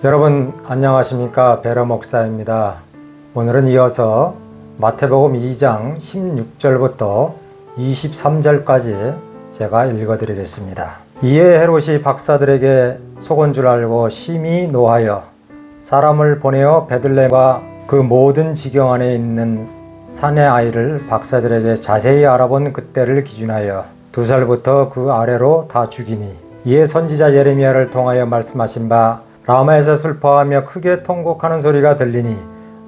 여러분 안녕하십니까? 베러 목사입니다. 오늘은 이어서 마태복음 2장 16절부터 23절까지 제가 읽어드리겠습니다. 이에 헤롯이 박사들에게 속은 줄 알고 심히 노하여 사람을 보내어 베들레헴과 그 모든 지경 안에 있는 산의 아이를 박사들에게 자세히 알아본 그때를 기준하여 2살부터 그 아래로 다 죽이니, 이에 선지자 예레미야를 통하여 말씀하신 바 라마에서 슬퍼하며 크게 통곡하는 소리가 들리니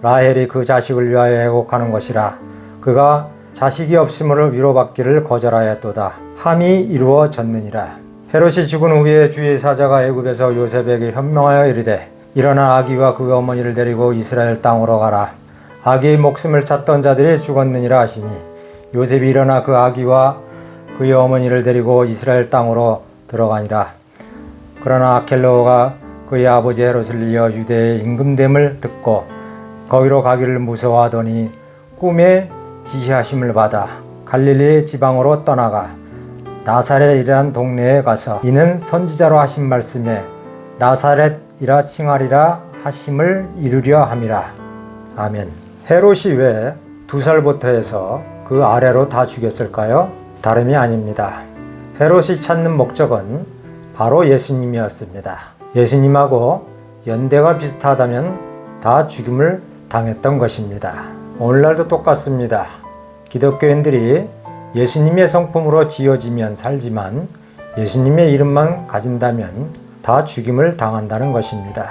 라헬이 그 자식을 위하여 애곡하는 것이라. 그가 자식이 없음으로 위로받기를 거절하였도다. 함이 이루어졌느니라. 헤롯이 죽은 후에 주의 사자가 애굽에서 요셉에게 현명하여 이르되, 일어나 아기와 그 어머니를 데리고 이스라엘 땅으로 가라. 아기의 목숨을 찾던 자들이 죽었느니라 하시니, 요셉이 일어나 그 아기와 그의 어머니를 데리고 이스라엘 땅으로 들어가니라. 그러나 아켈로가 그의 아버지 헤롯을 이어 유대의 임금됨을 듣고 거기로 가기를 무서워하더니 꿈에 지시하심을 받아 갈릴리 지방으로 떠나가 나사렛이라는 동네에 가서 이는 선지자로 하신 말씀에 나사렛이라 칭하리라 하심을 이루려 함이라. 아멘. 헤롯이 왜 2살부터 해서 그 아래로 다 죽였을까요? 다름이 아닙니다. 헤롯이 찾는 목적은 바로 예수님이었습니다. 예수님하고 연대가 비슷하다면 다 죽임을 당했던 것입니다. 오늘날도 똑같습니다. 기독교인들이 예수님의 성품으로 지어지면 살지만 예수님의 이름만 가진다면 다 죽임을 당한다는 것입니다.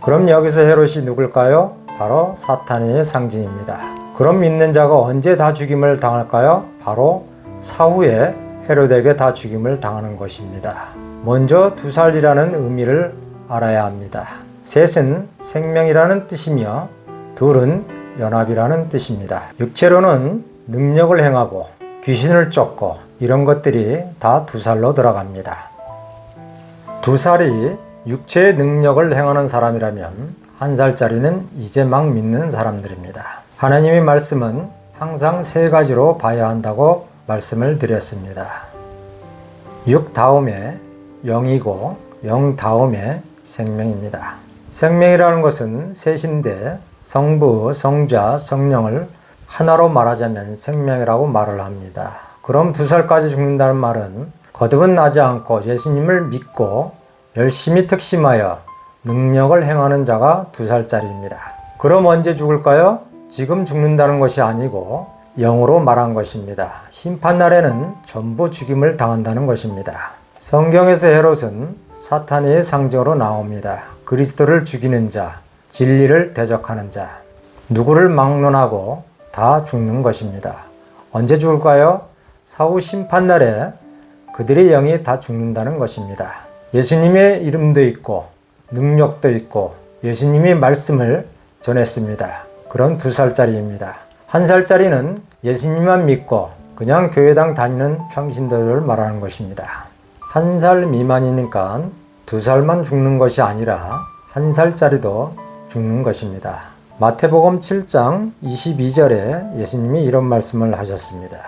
그럼 여기서 헤롯이 누굴까요? 바로 사탄의 상징입니다. 그럼 믿는 자가 언제 다 죽임을 당할까요? 바로 사후에 헤롯에게 다 죽임을 당하는 것입니다. 먼저 2살이라는 의미를 알아야 합니다. 셋은 생명이라는 뜻이며 둘은 연합이라는 뜻입니다. 육체로는 능력을 행하고 귀신을 쫓고 이런 것들이 다 2살로 들어갑니다. 2살이 육체의 능력을 행하는 사람이라면 1살짜리는 이제 막 믿는 사람들입니다. 하나님의 말씀은 항상 3가지로 봐야 한다고 말씀을 드렸습니다. 6 다음에 0이고 0 다음에 생명입니다. 생명이라는 것은 셋인데 성부, 성자, 성령을 하나로 말하자면 생명이라고 말을 합니다. 그럼 2살까지 죽는다는 말은 거듭은 나지 않고 예수님을 믿고 열심히 특심하여 능력을 행하는 자가 2살짜리입니다. 그럼 언제 죽을까요? 지금 죽는다는 것이 아니고 영으로 말한 것입니다. 심판날에는 전부 죽임을 당한다는 것입니다. 성경에서 헤롯은 사탄의 상징으로 나옵니다. 그리스도를 죽이는 자, 진리를 대적하는 자, 누구를 막론하고 다 죽는 것입니다. 언제 죽을까요? 사후 심판날에 그들의 영이 다 죽는다는 것입니다. 예수님의 이름도 있고 능력도 있고 예수님의 말씀을 전했습니다. 그런 2살짜리입니다. 1살짜리는 예수님만 믿고 그냥 교회당 다니는 평신도들을 말하는 것입니다. 1살 미만이니까 2살만 죽는 것이 아니라 1살짜리도 죽는 것입니다. 마태복음 7장 22절에 예수님이 이런 말씀을 하셨습니다.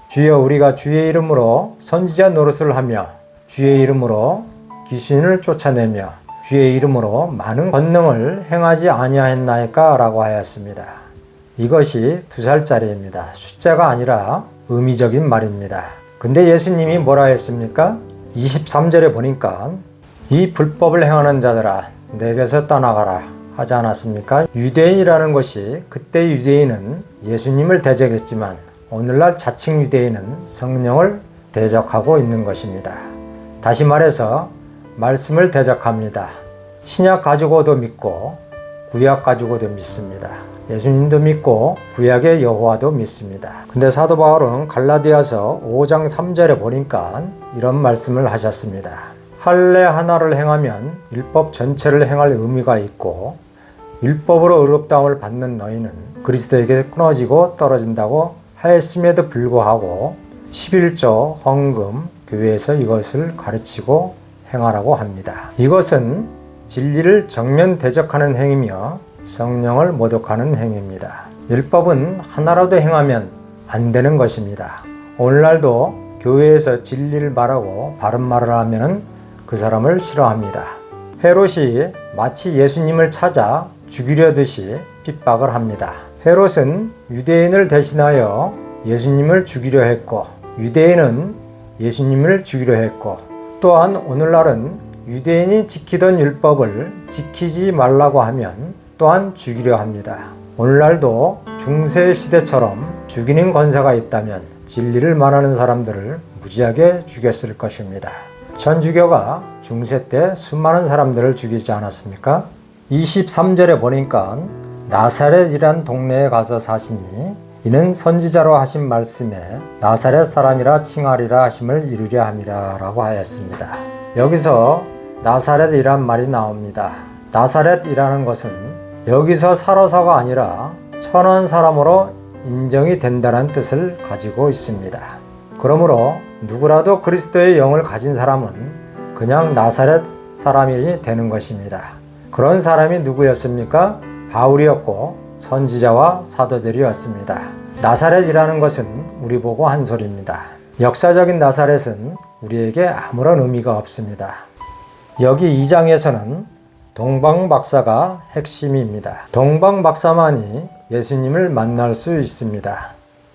주여, 우리가 주의 이름으로 선지자 노릇을 하며 주의 이름으로 귀신을 쫓아내며 주의 이름으로 많은 권능을 행하지 아니하였나이까? 라고 하였습니다. 이것이 2살짜리입니다. 숫자가 아니라 의미적인 말입니다. 근데 예수님이 뭐라 했습니까? 23절에 보니까 이 불법을 행하는 자들아 내게서 떠나가라 하지 않았습니까? 유대인이라는 것이 그때 유대인은 예수님을 대적했지만 오늘날 자칭 유대인은 성령을 대적하고 있는 것입니다. 다시 말해서 말씀을 대적합니다. 신약 가지고도 믿고 구약 가지고도 믿습니다. 예수님도 믿고 구약의 여호와도 믿습니다. 근데 사도 바울은 갈라디아서 5장 3절에 보니까 이런 말씀을 하셨습니다. 할례 하나를 행하면 율법 전체를 행할 의미가 있고 율법으로 의롭다움을 받는 너희는 그리스도에게 끊어지고 떨어진다고 하였음에도 불구하고 11조 헌금 교회에서 이것을 가르치고 행하라고 합니다. 이것은 진리를 정면 대적하는 행위며 성령을 모독하는 행위입니다. 율법은 하나라도 행하면 안 되는 것입니다. 오늘날도 교회에서 진리를 말하고 바른 말을 하면 그 사람을 싫어합니다. 헤롯이 마치 예수님을 찾아 죽이려듯이 핍박을 합니다. 헤롯은 유대인을 대신하여 예수님을 죽이려 했고, 유대인은 예수님을 죽이려 했고, 또한 오늘날은 유대인이 지키던 율법을 지키지 말라고 하면 또한 죽이려 합니다. 오늘날도 중세 시대처럼 죽이는 권세가 있다면 진리를 말하는 사람들을 무지하게 죽였을 것입니다. 천주교가 중세 때 수많은 사람들을 죽이지 않았습니까? 23절에 보니까 나사렛이란 동네에 가서 사시니 이는 선지자로 하신 말씀에 나사렛 사람이라 칭하리라 하심을 이루려 함이라 라고 하였습니다. 여기서 나사렛이란 말이 나옵니다. 나사렛이라는 것은 여기서 살아서가 아니라 천한 사람으로 인정이 된다는 뜻을 가지고 있습니다. 그러므로 누구라도 그리스도의 영을 가진 사람은 그냥 나사렛 사람이 되는 것입니다. 그런 사람이 누구였습니까? 바울이었고 선지자와 사도들이었습니다. 나사렛이라는 것은 우리 보고 한 소리입니다. 역사적인 나사렛은 우리에게 아무런 의미가 없습니다. 여기 2장에서는 동방박사가 핵심입니다. 동방박사만이 예수님을 만날 수 있습니다.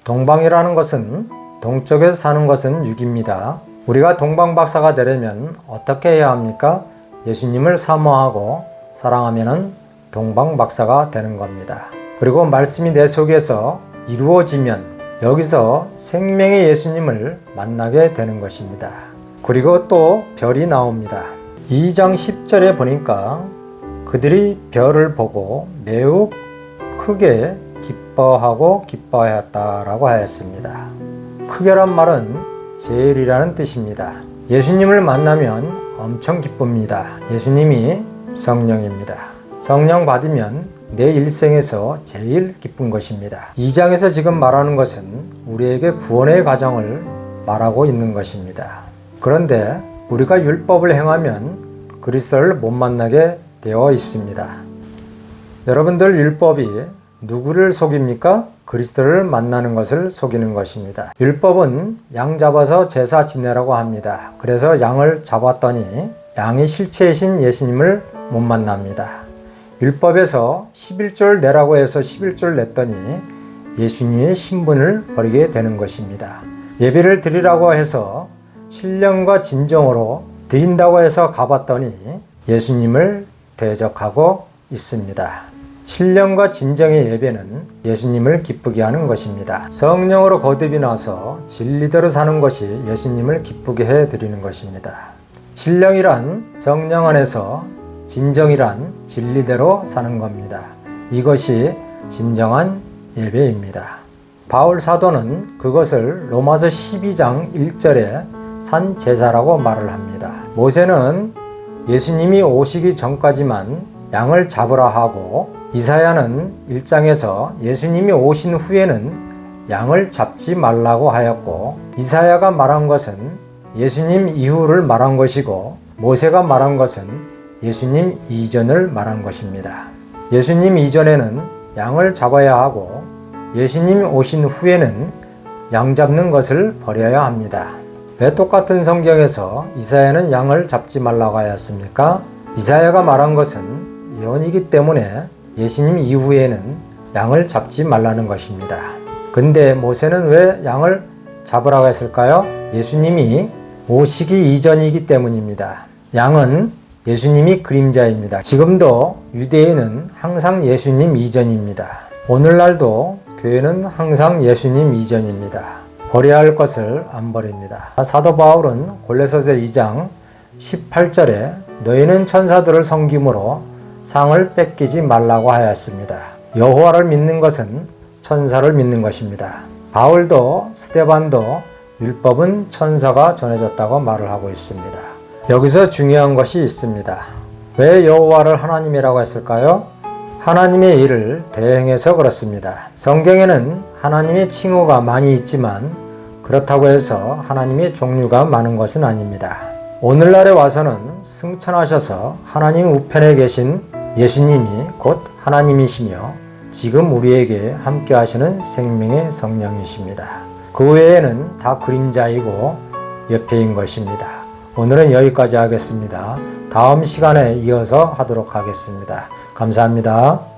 동방이라는 것은 동쪽에서 사는 것은 6입니다. 우리가 동방박사가 되려면 어떻게 해야 합니까? 예수님을 사모하고 사랑하면 동방박사가 되는 겁니다. 그리고 말씀이 내 속에서 이루어지면 여기서 생명의 예수님을 만나게 되는 것입니다. 그리고 또 별이 나옵니다. 2장 10절에 보니까 그들이 별을 보고 매우 크게 기뻐하고 기뻐하였다라고 하였습니다. 크게란 말은 제일이라는 뜻입니다. 예수님을 만나면 엄청 기쁩니다. 예수님이 성령입니다. 성령 받으면 내 일생에서 제일 기쁜 것입니다. 2장에서 지금 말하는 것은 우리에게 구원의 과정을 말하고 있는 것입니다. 그런데 우리가 율법을 행하면 그리스도를 못 만나게 되어 있습니다. 여러분들 율법이 누구를 속입니까? 그리스도를 만나는 것을 속이는 것입니다. 율법은 양 잡아서 제사 지내라고 합니다. 그래서 양을 잡았더니 양이 실체이신 예수님을 못 만납니다. 율법에서 11조를 내라고 해서 11조를 냈더니 예수님의 신분을 버리게 되는 것입니다. 예배를 드리라고 해서 신령과 진정으로 드린다고 해서 가봤더니 예수님을 대적하고 있습니다. 신령과 진정의 예배는 예수님을 기쁘게 하는 것입니다. 성령으로 거듭이 나서 진리대로 사는 것이 예수님을 기쁘게 해드리는 것입니다. 신령이란 성령 안에서, 진정이란 진리대로 사는 겁니다. 이것이 진정한 예배입니다. 바울 사도는 그것을 로마서 12장 1절에 산 제사라고 말을 합니다. 모세는 예수님이 오시기 전까지만 양을 잡으라 하고, 이사야는 1장에서 예수님이 오신 후에는 양을 잡지 말라고 하였고, 이사야가 말한 것은 예수님 이후를 말한 것이고, 모세가 말한 것은 예수님 이전을 말한 것입니다. 예수님 이전에는 양을 잡아야 하고, 예수님이 오신 후에는 양 잡는 것을 버려야 합니다. 왜 똑같은 성경에서 이사야는 양을 잡지 말라고 하였습니까? 이사야가 말한 것은 예언이기 때문에 예수님 이후에는 양을 잡지 말라는 것입니다. 근데 모세는 왜 양을 잡으라고 했을까요? 예수님이 오시기 이전이기 때문입니다. 양은 예수님이 그림자입니다. 지금도 유대인은 항상 예수님 이전입니다. 오늘날도 교회는 항상 예수님 이전입니다. 버려야 할 것을 안 버립니다. 사도 바울은 골로새서 2장 18절에 너희는 천사들을 섬김으로 상을 뺏기지 말라고 하였습니다. 여호와를 믿는 것은 천사를 믿는 것입니다. 바울도 스데반도 율법은 천사가 전해졌다고 말을 하고 있습니다. 여기서 중요한 것이 있습니다. 왜 여호와를 하나님이라고 했을까요? 하나님의 일을 대행해서 그렇습니다. 성경에는 하나님의 칭호가 많이 있지만 그렇다고 해서 하나님의 종류가 많은 것은 아닙니다. 오늘날에 와서는 승천하셔서 하나님 우편에 계신 예수님이 곧 하나님이시며 지금 우리에게 함께 하시는 생명의 성령이십니다. 그 외에는 다 그림자이고 옆에인 것입니다. 오늘은 여기까지 하겠습니다. 다음 시간에 이어서 하도록 하겠습니다. 감사합니다.